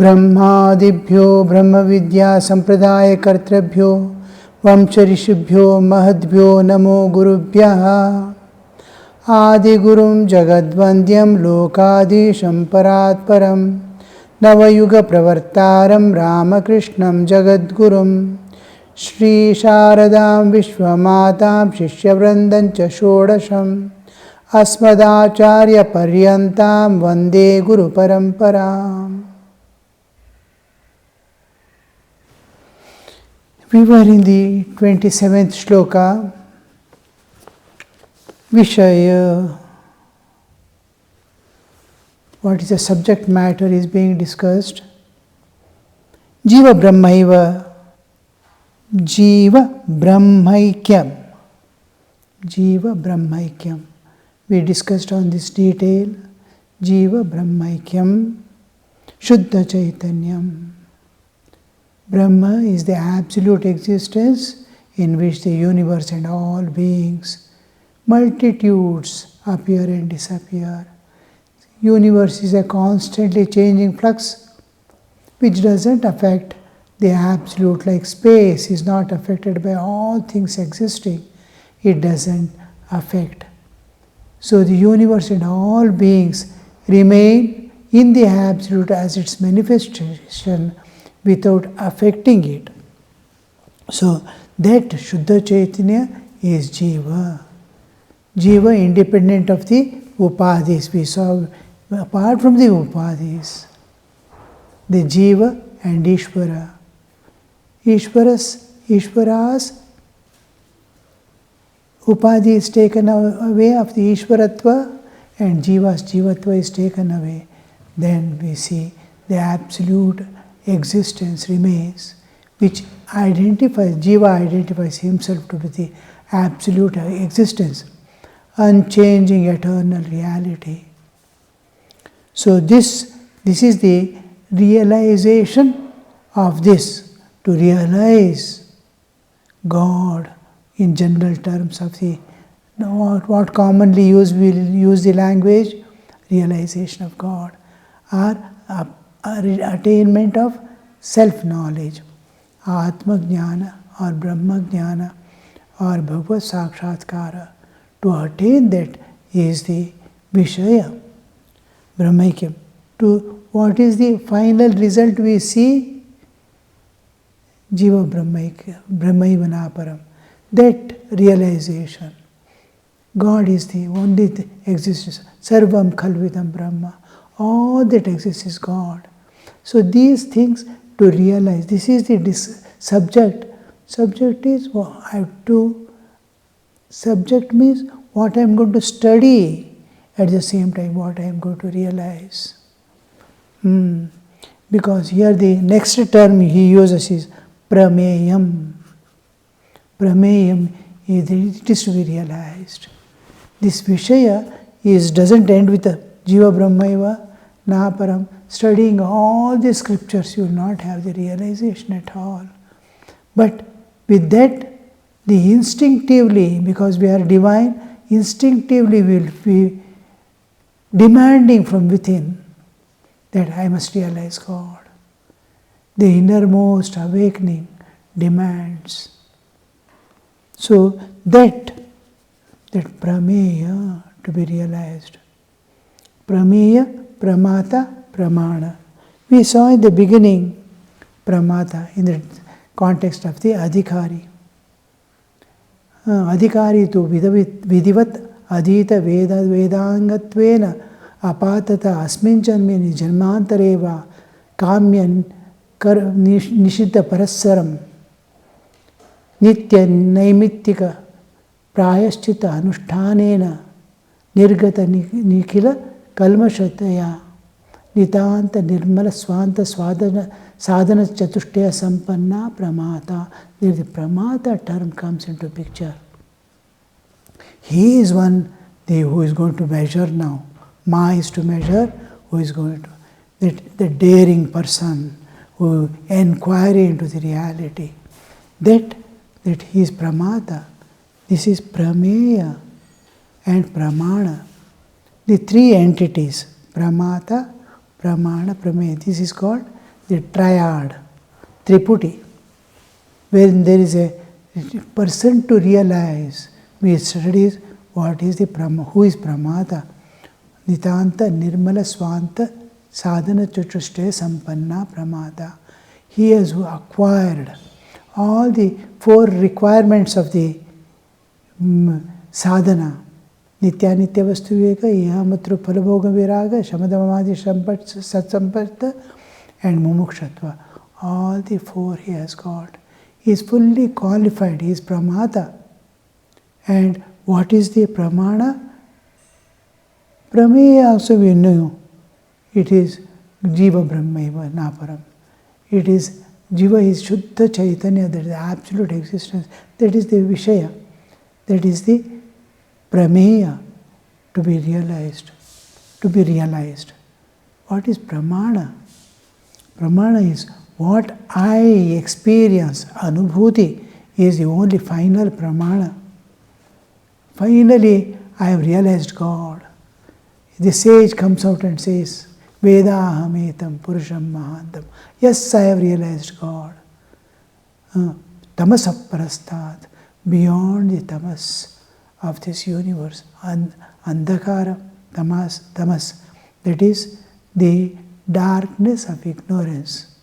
ब्रह्मादिभ्यो ब्रह्मविद्या संप्रदाय कर्तृभ्यो वंशऋषिभ्यो महद्भ्यो नमो गुरुभ्यः आदिगुरुं जगद्वन्द्यं लोकाधीशं परात्परं नवयुगप्रवर्तारं रामकृष्णं जगद्गुरुं श्रीशारदां विश्वमातां शिष्यवृन्दं च षोडशम् अस्मदाचार्यपर्यन्तां वन्दे गुरुपरम्पराम्. We were in the 27th Shloka, Vishaya. What is the subject matter is being discussed. Jiva Brahmaiva, Jiva Brahmaikyam. Jiva Brahmaikyam. We discussed on this detail. Jiva Brahmaikyam, Shuddha Chaitanyam. Brahma is the absolute existence in which the universe and all beings, multitudes appear and disappear. Universe is a constantly changing flux which doesn't affect the absolute, like space is not affected by all things existing. It doesn't affect. So the universe and all beings remain in the absolute as its manifestation without affecting it. So that Shuddha Chaitanya is Jiva. Jiva independent of the Upadhis. We saw apart from the Upadhis, the Jiva and Ishvara. Ishvara's Upadhi is taken away of the Ishvaratva and Jiva's Jivatva is taken away. Then we see the absolute existence remains, which identifies, Jiva identifies himself to be the absolute existence, unchanging eternal reality. So this is the realization of this, to realize God in general terms of the, what commonly we use the language, realization of God, or attainment of self-knowledge, Atma Jnana or Brahma Jnana or Bhagavad Sakshatkara. To attain that is the Vishaya, Brahmaikyam. To what is the final result we see? Jiva Brahmaivanaparam. That realization. God is the only existence. Sarvam Khalvidam Brahma. All that exists is God. So these things to realize, this is the subject. Subject is subject means what I am going to study, at the same time what I am going to realize. Because here the next term he uses is Prameyam. Prameyam, it is to be realized. This Vishaya doesn't end with a Jiva Brahmaiva Naparam. Studying all the scriptures, you will not have the realization at all. But with that, the instinctively, because we are divine, instinctively we will be demanding from within that I must realize God. The innermost awakening demands. So that Prameya to be realized. Prameya, Pramata, Pramana. We saw in the beginning Pramata in the context of the Adhikari. Adhikari tu vidivat adhita vedangatvena apatata asmin janmini janmantareva kamyan nishita parassaram nitya naimittika prayashchita anushtanena nirgata nikhila kalmashataya nitanta nirmala swanta sadhana chatushtaya sampanna pramata. There the pramata term comes into picture. He is one who is going to measure now. Ma is to measure, who is going to, the daring person who inquiry into the reality. That he is pramata. This is prameya and pramana. the three entities, Pramata, Pramana, Prameya. This is called the triad, Triputi. When there is a person to realize, we study what is the who is Pramata. Nitanta Nirmala Swanta Sadhana Chatushtaya Sampanna Pramata. He has acquired all the four requirements of the sadhana. Nitya Nitya Vastu Viveka, Ihamatru Phalabhoga Viraga, Shamadamadi Satsamparta, and Mumukshatva. All the four he has got. He is fully qualified, he is Pramata. And what is the Pramana? Prameya also we know. It is Jiva Brahmaiva Naparam. It is Jiva is Shuddha Chaitanya, that is the absolute existence. That is the Vishaya. That is the Prameya, to be realized. To be realized. What is Pramana? Pramana is what I experience. Anubhuti is the only final Pramana. Finally, I have realized God. The sage comes out and says, Vedahametam Purusham Mahantam. Yes, I have realized God. Tamasaparastat, beyond the tamas of this universe. Andhakara, tamas, that is the darkness of ignorance.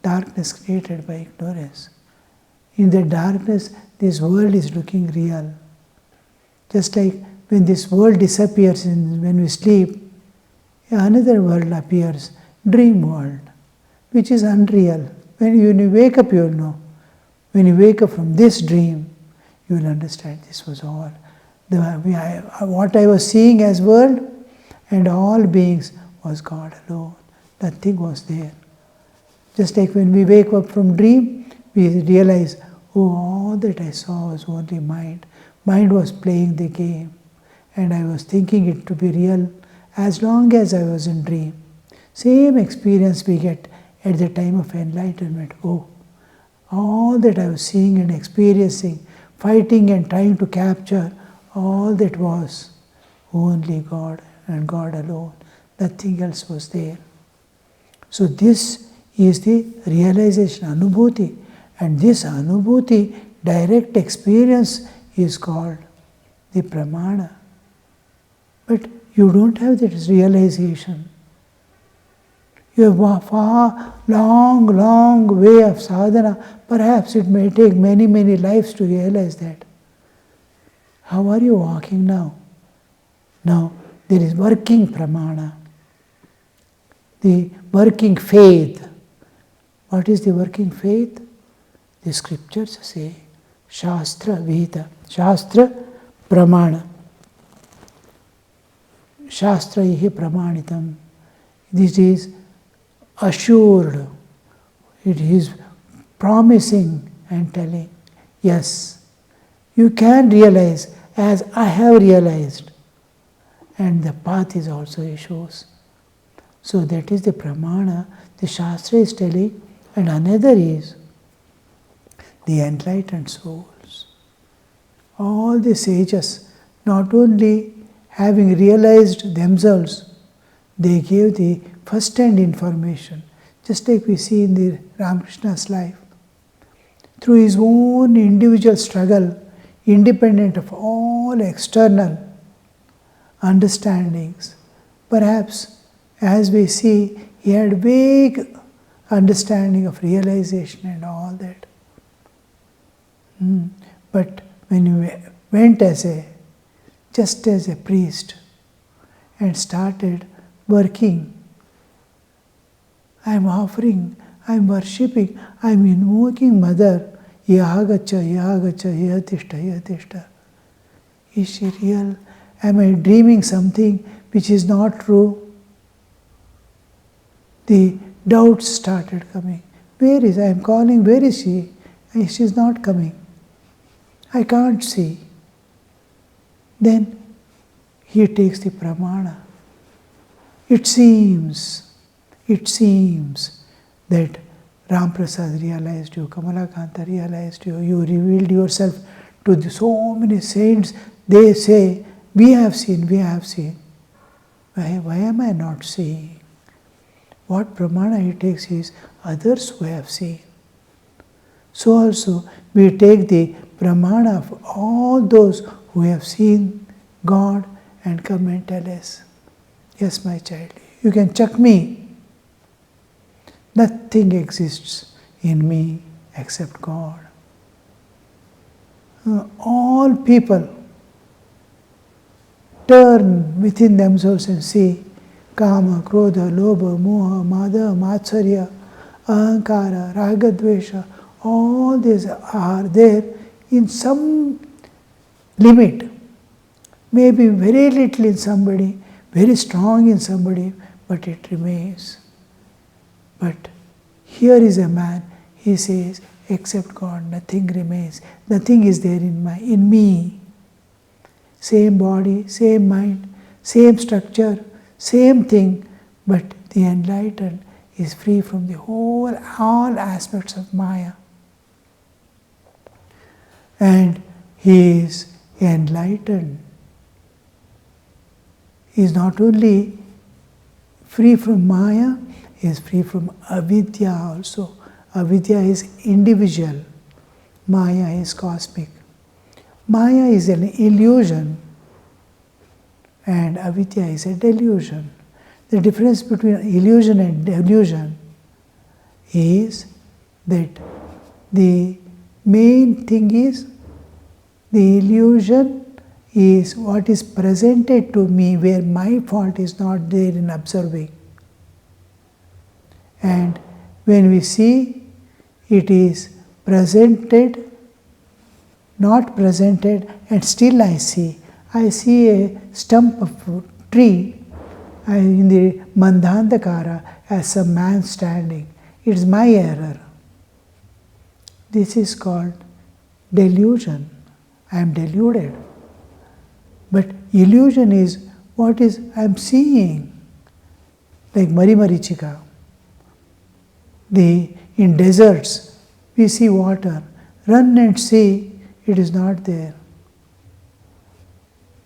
Darkness created by ignorance. In the darkness, this world is looking real. Just like when this world disappears when we sleep, another world appears, dream world, which is unreal. When you wake up, you will know. When you wake up from this dream, you will understand this was all. What I was seeing as world and all beings was God alone. Nothing was there. Just like when we wake up from dream, we realize, oh, all that I saw was only mind. Mind was playing the game, and I was thinking it to be real as long as I was in dream. Same experience we get at the time of enlightenment. Oh, all that I was seeing and experiencing, fighting and trying to capture, all that was only God and God alone. Nothing else was there. So this is the realization, Anubhuti. And this Anubhuti, direct experience, is called the Pramana. But you don't have that realization. You have a far, long way of sadhana. Perhaps it may take many lives to realize that. How are you walking now? Now, there is working Pramana. The working faith. What is the working faith? The scriptures say, Shastra Vihita. Shastra Pramana. Shastra Ihe Pramanitam. This is assured. It is promising and telling, yes, you can realize as I have realized. And the path is also it shows. So that is the Pramana. The Shastra is telling, and another is the enlightened souls. All the sages, not only having realized themselves, they gave the first-hand information, just like we see in the Ramakrishna's life. Through his own individual struggle, independent of all external understandings, perhaps, as we see, he had vague understanding of realization and all that. But when he went just as a priest and started working, I am offering, I am worshipping, I am invoking Mother, Yahagacha, Yahatishta, Yahatishta. Is she real? Am I dreaming something which is not true? The doubts started coming. Where is, I am calling, where is she? She is not coming. I can't see. Then he takes the Pramana. It seems that Ram Prasad realized you, Kamalakanta realized you, you revealed yourself to so many saints. They say, we have seen. Why am I not seeing? What pramana he takes is others who have seen. So also we take the pramana of all those who have seen God and come and tell us, yes, my child, you can chuck me. Nothing exists in me except God. All people turn within themselves and see kama, krodha, lobha, moha, mada, matsarya, ahankara, ragadvesha, all these are there in some limit. Maybe very little in somebody, very strong in somebody, but it remains. But here is a man, he says, except God, nothing remains. Nothing is there in me. Same body, same mind, same structure, same thing, but the enlightened is free from the all aspects of Maya. And he is enlightened. He is not only free from Maya, he is free from avidya also. Avidya is individual, Maya is cosmic. Maya is an illusion and avidya is a delusion. The difference between illusion and delusion is that the main thing is the illusion is what is presented to me where my fault is not there in observing. And when we see, it is presented, not presented, and still I see. I see a stump of a tree in the Mandhandakara as some man standing. It is my error. This is called delusion. I am deluded. But illusion is what is I am seeing. Like Marimarichika. In deserts, we see water. Run and see, it is not there.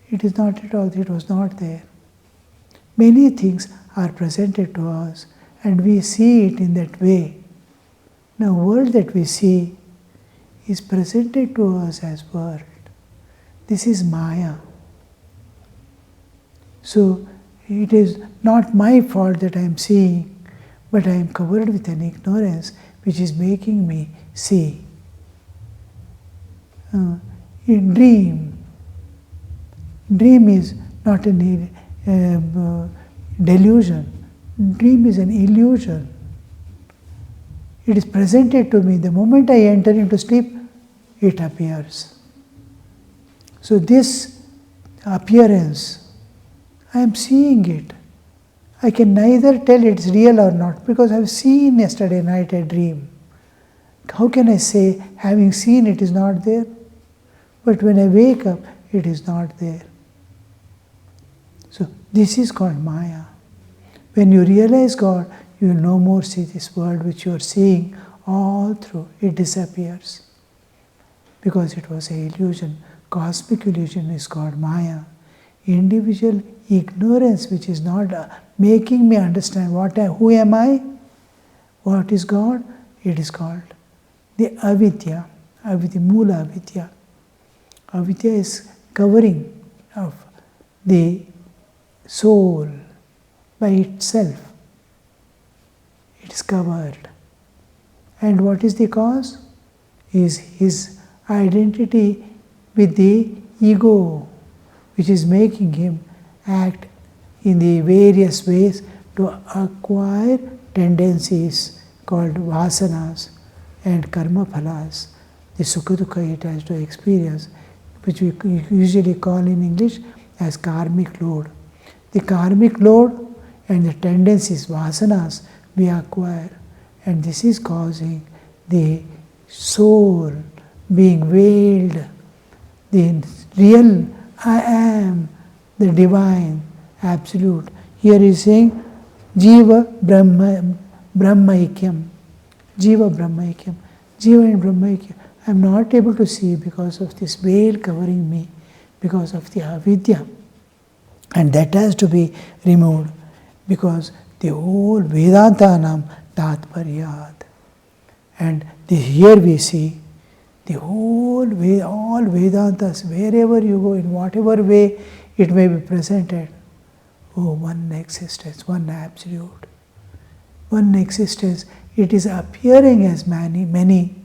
It is not at all, it was not there. Many things are presented to us and we see it in that way. Now, world that we see is presented to us as world. This is Maya. So, it is not my fault that I am seeing, but I am covered with an ignorance which is making me see. In dream is not a delusion. Dream is an illusion. It is presented to me. The moment I enter into sleep, it appears. So this appearance, I am seeing it. I can neither tell it's real or not because I've seen yesterday night a dream. How can I say, having seen it is not there? But when I wake up, it is not there. So this is called Maya. When you realize God, you will no more see this world which you are seeing all through. It disappears. Because it was an illusion. Cosmic illusion is called Maya. Individual ignorance which is not making me understand who am I, what is God, it is called the avidya, mula avidya. Avidya is covering of the soul by itself. It is covered. And what is the cause? Is his identity with the ego, which is making him act in the various ways to acquire tendencies called vasanas and karma phalas, the sukha dukkha it has to experience, which we usually call in English as karmic load. The karmic load and the tendencies, vasanas, we acquire, and this is causing the soul being veiled. The real I am, the divine, absolute. Here he is saying, Jiva Brahmaikyam. Jiva Brahmaikyam. Jiva and Brahmaikyam. I am not able to see because of this veil covering me, because of the avidya. And that has to be removed, because the whole Vedāntanam Tatparyat. And here we see the whole way, all Vedantas, wherever you go, in whatever way it may be presented. Oh, one existence, one absolute. One existence, it is appearing as many.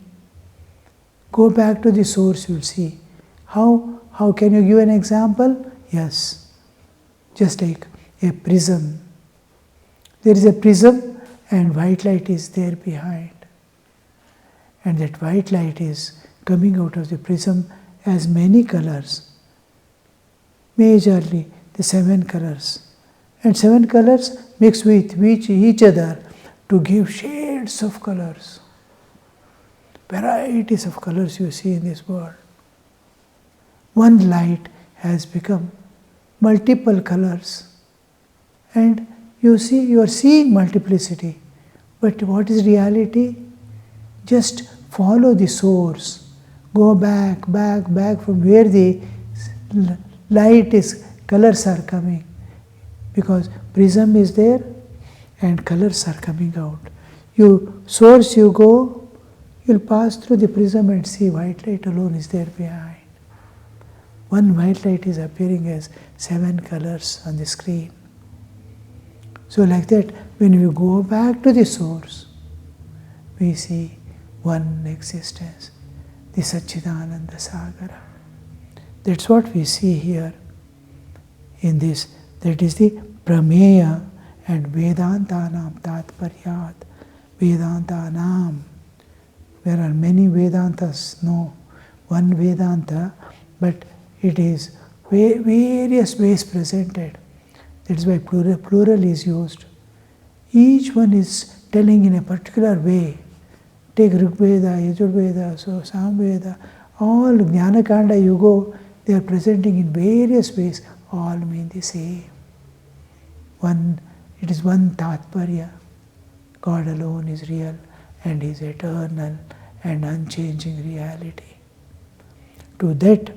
Go back to the source, you'll see. How can you give an example? Yes, just like a prism. There is a prism and white light is there behind. And that white light is coming out of the prism as many colors. Majorly the 7 colors. And 7 colors mix with each other to give shades of colors. Varieties of colors you see in this world. One light has become multiple colors. And you are seeing multiplicity. But what is reality? Just follow the source. Go back from where the light is, colors are coming. Because prism is there and colors are coming out. Source you go, you'll pass through the prism and see white light alone is there behind. One white light is appearing as 7 colors on the screen. So like that, when we go back to the source, we see one existence, the Satchidananda Sagara. That's what we see here in this. That is the Prameya and Vedāntanam Tatparyat. Vedāntanam. There are many Vedantas, no one Vedanta, but it is various ways presented. That is why plural is used. Each one is telling in a particular way. Take Rigveda, Yajurveda, Samveda, all Jnanakanda you go, they are presenting in various ways, all mean the same. It is one Tatparya. God alone is real and is eternal and unchanging reality. To that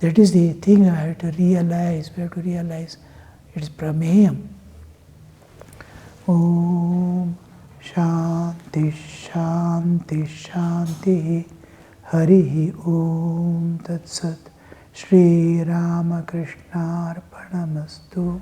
is the thing I have to realize. We have to realize it is Prameyam. Om Shanti Shanti Shanti Harihi Om Tat Sat Shri Ramakrishna Arpanamastu.